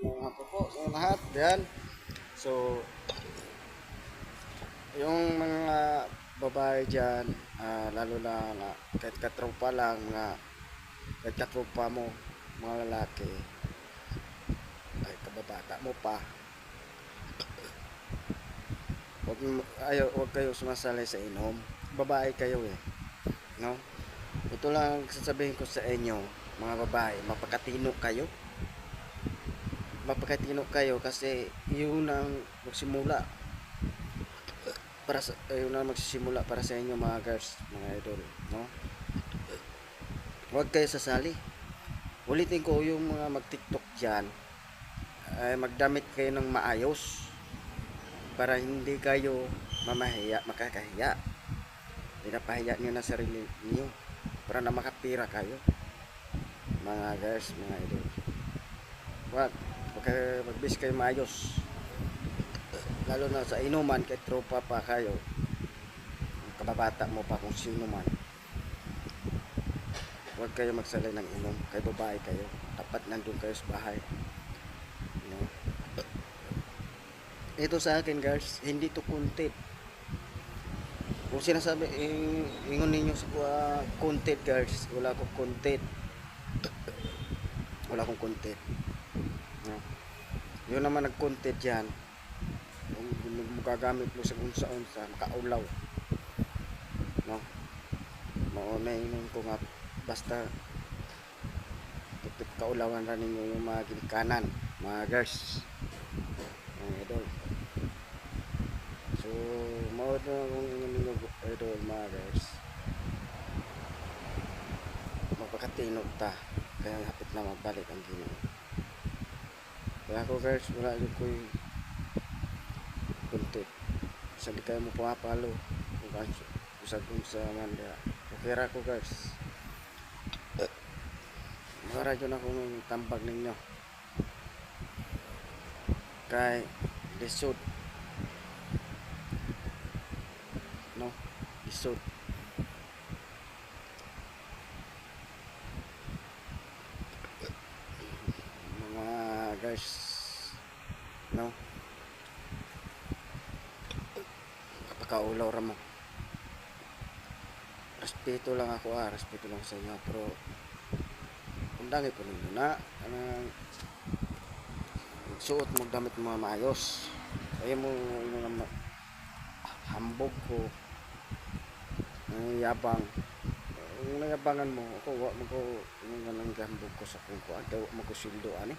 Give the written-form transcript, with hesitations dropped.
Mga po sa lahat. Yan. So, yung mga babae dyan, lalo na kahit katropa lang, kahit katropa mo, mga lalaki, kahit kababata mo pa, wag kayo sumasali sa inom. Babae kayo eh. No? Ito lang sasabihin ko sa inyo, mga babae, mapakatino kayo kasi yun ang magsimula yun ang magsisimula para sa inyo mga girls, mga idol, no? Huwag kayo sasali. Ulitin ko, yung mga mag-TikTok diyan, ay magdamit kayo ng maayos para hindi kayo makakahiya. Pinapahiya niyo na sarili niyo para na makapira kayo, mga girls, mga idol. Huwag, magbis kayo maayos. Lalo na sa inuman, kay tropa pa kayo, kababata mo pa kung sino man. Huwag kayo magsalay ng inom, kay babae kayo. Dapat nandun kayo sa bahay. No? Ito sa akin guys, hindi to content. Kung sinasabi, ingon ninyo sa content guys, wala akong content. Wala akong content. No? Yun naman nag-content yan. Kung magagamit mo sa unsa-unsa, makaulaw. No? Maunayin ko nga, basta kaulawan na ninyo yung mga ginikanan, mga girls, mga idol. So, mao na kung ninyo idol, mga girls. Mapakatino ta, kaya hapit na magbalik ang Ginoo. Kaya ako guys, wala yung ko'y content. Sa di kayo mo pumapalo, kung sa manda. Okay ra ko guys. Maradyo na kung tambag ninyo. Kay lisod. No? Lisod. Mga guys, no? Kapakaulaw ra mo. Respeto lang ako respeto lang sa inyo. Pero, kundangi po ninyo na, suot mo damit mga maayos. Kaya mo hambog ko, yabang. Yung nayabangan mo, ako, wag mo ko, yung hambog ko sa kung ko, daw mo ko sildo, ani.